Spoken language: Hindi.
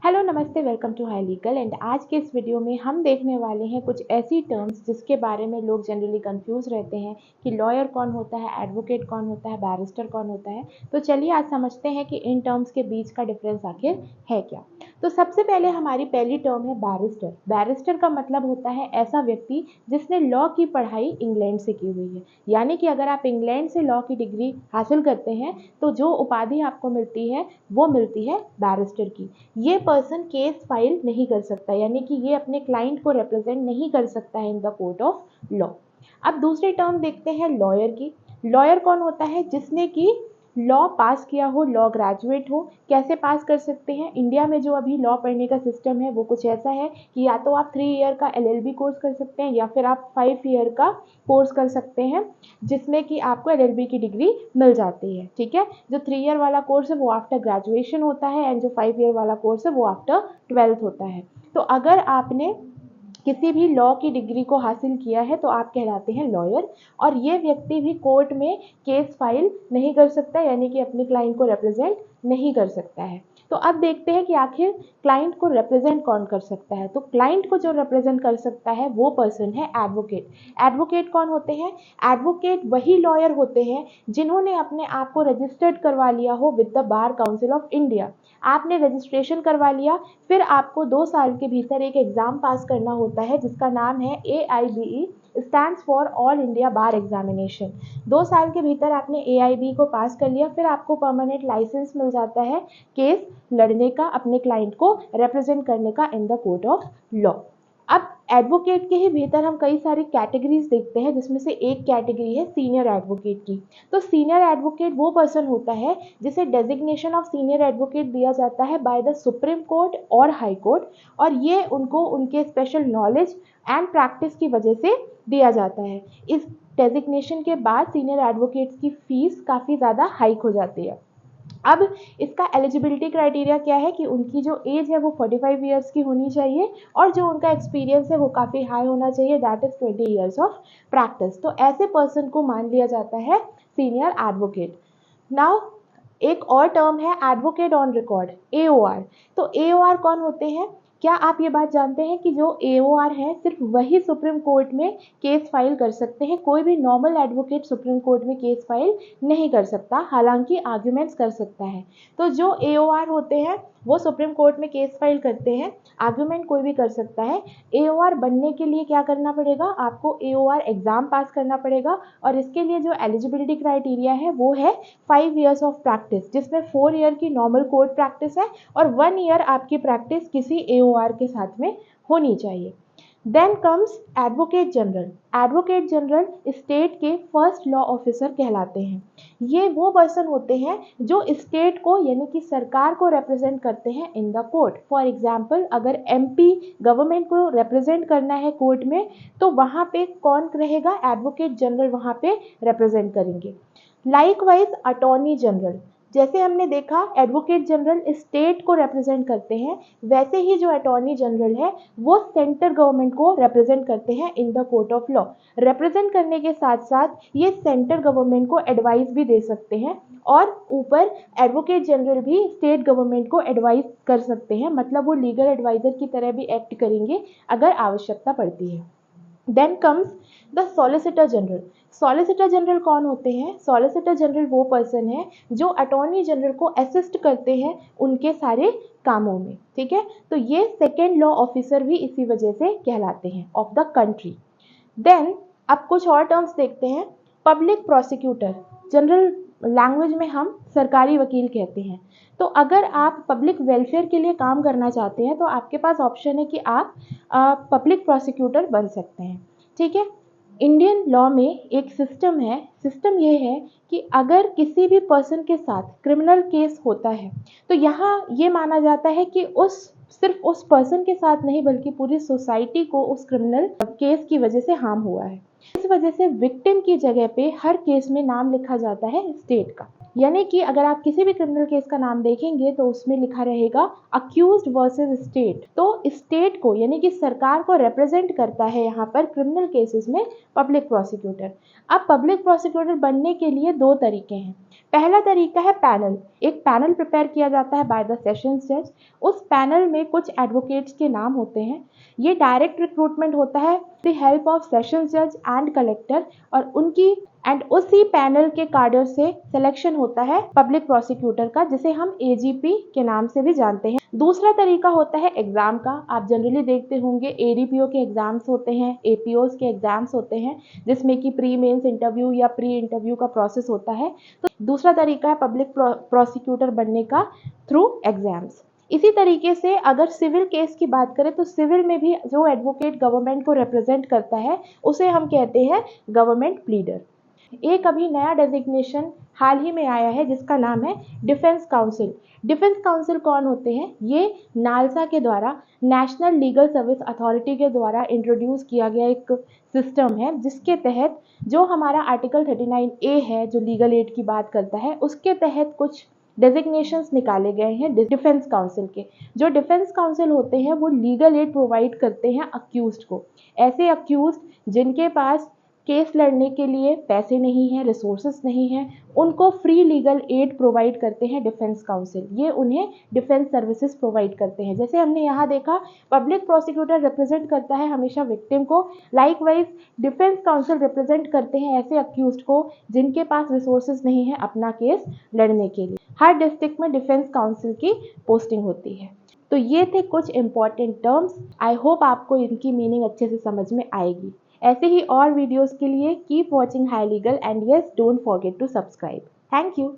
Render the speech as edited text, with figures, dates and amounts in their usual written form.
हेलो नमस्ते, welcome to high legal. And आज के इस वीडियो में हम देखने वाले हैं कुछ ऐसी टर्म्स जिसके बारे में लोग जनरली कंफ्यूज रहते हैं कि लॉयर कौन होता है, एडवोकेट कौन होता है, बैरिस्टर कौन होता है। तो चलिए आज समझते हैं कि इन टर्म्स के बीच का डिफरेंस आखिर है क्या। तो सबसे पहले हमारी पहली टर्म है बैरिस्टर। बैरिस्टर का मतलब होता है ऐसा व्यक्ति जिसने लॉ की पढ़ाई इंग्लैंड से की हुई है। यानी कि अगर आप इंग्लैंड से लॉ की डिग्री हासिल करते हैं तो जो उपाधि आपको मिलती है वो मिलती है बैरिस्टर की। ये पर्सन केस फाइल नहीं कर सकता, यानी कि ये अपने क्लाइंट को रिप्रेजेंट नहीं कर सकता है in the court of law. अब दूसरी टर्म देखते हैं लॉयर की। लॉयर कौन होता है? जिसने कि लॉ पास किया हो, लॉ ग्रेजुएट हो। कैसे पास कर सकते हैं? इंडिया में जो अभी लॉ पढ़ने का सिस्टम है वो कुछ ऐसा है कि या तो आप 3 ईयर का LLB कोर्स कर सकते हैं या फिर आप 5 ईयर का कोर्स कर सकते हैं जिसमें कि आपको LLB की डिग्री मिल जाती है। ठीक है, जो 3 ईयर वाला कोर्स है वो आफ्टर ग्रेजुएशन होता है एंड जो 5 ईयर वाला कोर्स है वो आफ्टर 12th होता है। तो अगर आपने किसी भी लॉ की डिग्री को हासिल किया है तो आप कहलाते हैं लॉयर। और ये व्यक्ति भी कोर्ट में केस फाइल नहीं कर सकता, यानी कि अपने क्लाइंट को रिप्रेजेंट नहीं कर सकता है। तो अब देखते हैं कि आखिर क्लाइंट को रिप्रेजेंट कौन कर सकता है। तो क्लाइंट को जो रिप्रेजेंट कर सकता है वो पर्सन है एडवोकेट। एडवोकेट कौन होते हैं? एडवोकेट वही लॉयर होते हैं जिन्होंने अपने आप को रजिस्टर्ड करवा लिया हो with the bar council of India. आपने रजिस्ट्रेशन करवा लिया, फिर आपको 2 साल के भीतर एक एग्ज़ाम पास करना होता है जिसका नाम है AIBE, stands for all India bar examination. 2 साल के भीतर आपने AIB को पास कर लिया, फिर आपको परमानेंट लाइसेंस मिल जाता है केस लड़ने का, अपने क्लाइंट को रिप्रेजेंट करने का in the court of law. अब एडवोकेट के ही भीतर हम कई सारी कैटेगरीज देखते हैं जिसमें से एक कैटेगरी है सीनियर एडवोकेट की। तो सीनियर एडवोकेट वो पर्सन होता है जिसे डेजिग्नेशन ऑफ सीनियर एडवोकेट दिया जाता है बाय द सुप्रीम कोर्ट और हाई कोर्ट, और ये उनको उनके स्पेशल नॉलेज एंड प्रैक्टिस की वजह से दिया जाता है। इस डेजिग्नेशन के बाद सीनियर एडवोकेट्स की फीस काफ़ी ज़्यादा हाइक हो जाती है। अब इसका एलिजिबिलिटी क्राइटेरिया क्या है कि उनकी जो एज है वो 45 ईयर्स की होनी चाहिए और जो उनका एक्सपीरियंस है वो काफ़ी हाई होना चाहिए, that is 20 years of practice. तो ऐसे पर्सन को मान लिया जाता है सीनियर एडवोकेट। नाउ एक और टर्म है एडवोकेट ऑन रिकॉर्ड, AOR। तो AOR कौन होते हैं? क्या आप ये बात जानते हैं कि जो AOR है सिर्फ वही सुप्रीम कोर्ट में केस फाइल कर सकते हैं, कोई भी नॉर्मल एडवोकेट सुप्रीम कोर्ट में केस फाइल नहीं कर सकता, हालांकि आर्ग्यूमेंट्स कर सकता है। तो जो AOR होते हैं वो सुप्रीम कोर्ट में केस फाइल करते हैं, आर्ग्यूमेंट कोई भी कर सकता है। AOR बनने के लिए क्या करना पड़ेगा? आपको AOR एग्जाम पास करना पड़ेगा और इसके लिए जो एलिजिबिलिटी क्राइटेरिया है वो है 5 ईयर्स ऑफ प्रैक्टिस, जिसमें 4 ईयर की नॉर्मल कोर्ट प्रैक्टिस है और 1 ईयर आपकी प्रैक्टिस किसी AOR के साथ में होनी चाहिए। Then comes advocate general. Advocate general state के फर्स्ट लॉ ऑफिसर कहलाते हैं। ये वो पर्सन होते हैं जो स्टेट को यानी कि सरकार को रिप्रेजेंट करते हैं in the court. For example अगर MP गवर्नमेंट को रिप्रेजेंट करना है कोर्ट में तो वहाँ पे कौन रहेगा? एडवोकेट जनरल वहाँ पे रिप्रेजेंट करेंगे। लाइकवाइज अटॉर्नी जनरल, जैसे हमने देखा एडवोकेट जनरल स्टेट को रिप्रेजेंट करते हैं, वैसे ही जो अटॉर्नी जनरल है वो सेंट्रल गवर्नमेंट को रिप्रेजेंट करते हैं in the court of law. Represent करने के साथ साथ ये सेंट्रल गवर्नमेंट को एडवाइस भी दे सकते हैं और ऊपर एडवोकेट जनरल भी स्टेट गवर्नमेंट को एडवाइस कर सकते हैं, मतलब वो लीगल एडवाइजर की तरह भी एक्ट करेंगे अगर आवश्यकता पड़ती है। Then comes the solicitor general. Solicitor general कौन होते हैं? सॉलिसिटर जनरल वो पर्सन है जो अटॉर्नी जनरल को असिस्ट करते हैं उनके सारे कामों में। ठीक है, तो ये सेकेंड लॉ ऑफिसर भी इसी वजह से कहलाते हैं ऑफ द कंट्री। देन अब कुछ और टर्म्स देखते हैं। पब्लिक प्रोसिक्यूटर, जनरल लैंग्वेज में हम सरकारी वकील कहते हैं। तो अगर आप पब्लिक वेलफेयर के लिए काम करना चाहते हैं तो आपके पास ऑप्शन है कि आप पब्लिक प्रोसिक्यूटर बन सकते हैं। ठीक है, इंडियन लॉ में एक सिस्टम है। सिस्टम ये है कि अगर किसी भी पर्सन के साथ क्रिमिनल केस होता है तो यहाँ ये माना जाता है कि सिर्फ उस पर्सन के साथ नहीं बल्कि पूरी सोसाइटी को उस क्रिमिनल केस की वजह से हार्म हुआ है। इस वजह से विक्टिम की जगह पे हर केस में नाम लिखा जाता है स्टेट का। यानी कि अगर आप किसी भी क्रिमिनल केस का नाम देखेंगे तो उसमें लिखा रहेगा अक्यूज्ड वर्सेस स्टेट। तो स्टेट को यानी कि सरकार को रिप्रेजेंट करता है यहाँ पर क्रिमिनल केसेस में पब्लिक प्रोसिक्यूटर। अब पब्लिक प्रोसिक्यूटर बनने के लिए दो तरीके हैं। पहला तरीका है पैनल। एक पैनल प्रिपेयर किया जाता है बाय द सेशंस जज। उस पैनल में कुछ एडवोकेट्स के नाम होते हैं। ये डायरेक्ट रिक्रूटमेंट होता है with the help of sessions जज एंड कलेक्टर, और उसी पैनल के काडर से सिलेक्शन होता है पब्लिक प्रोसिक्यूटर का, जिसे हम एजीपी के नाम से भी जानते हैं। दूसरा तरीका होता है एग्जाम का। आप जनरली देखते होंगे एडीपीओ के एग्जाम्स होते हैं, एपीओस के एग्जाम्स होते हैं, जिसमें कि प्री मेंस इंटरव्यू या प्री इंटरव्यू का प्रोसेस होता है। तो दूसरा तरीका है पब्लिक प्रोसिक्यूटर बनने का थ्रू एग्जाम्स। इसी तरीके से अगर सिविल केस की बात करें तो सिविल में भी जो एडवोकेट गवर्नमेंट को रिप्रेजेंट करता है उसे हम कहते हैं गवर्नमेंट प्लीडर। एक अभी नया डेजिग्नेशन हाल ही में आया है जिसका नाम है डिफेंस काउंसिल। डिफेंस काउंसिल कौन होते हैं? ये नालसा के द्वारा, नेशनल लीगल सर्विस अथॉरिटी के द्वारा इंट्रोड्यूस किया गया एक सिस्टम है, जिसके तहत जो हमारा आर्टिकल 39A है जो लीगल एड की बात करता है, उसके तहत कुछ डेजिग्नेशंस निकाले गए हैं डिफेंस काउंसिल के। जो डिफेंस काउंसिल होते हैं वो लीगल एड प्रोवाइड करते हैं अक्यूज्ड को। ऐसे अक्यूज्ड जिनके पास केस लड़ने के लिए पैसे नहीं हैं, रिसोर्सेस नहीं हैं, उनको फ्री लीगल एड प्रोवाइड करते हैं डिफेंस काउंसिल। ये उन्हें डिफेंस सर्विसेज प्रोवाइड करते हैं। जैसे हमने यहाँ देखा पब्लिक प्रोसिक्यूटर रिप्रेजेंट करता है हमेशा विक्टिम को, लाइकवाइज डिफेंस काउंसिल रिप्रेजेंट करते हैं ऐसे अक्यूज्ड को जिनके पास रिसोर्सेज नहीं है अपना केस लड़ने के लिए। हर डिस्ट्रिक्ट में डिफेंस काउंसिल की पोस्टिंग होती है। तो ये थे कुछ इंपॉर्टेंट टर्म्स। आई होप आपको इनकी मीनिंग अच्छे से समझ में आएगी। ऐसे ही और वीडियोस के लिए keep watching high legal and yes don't forget to subscribe. Thank you.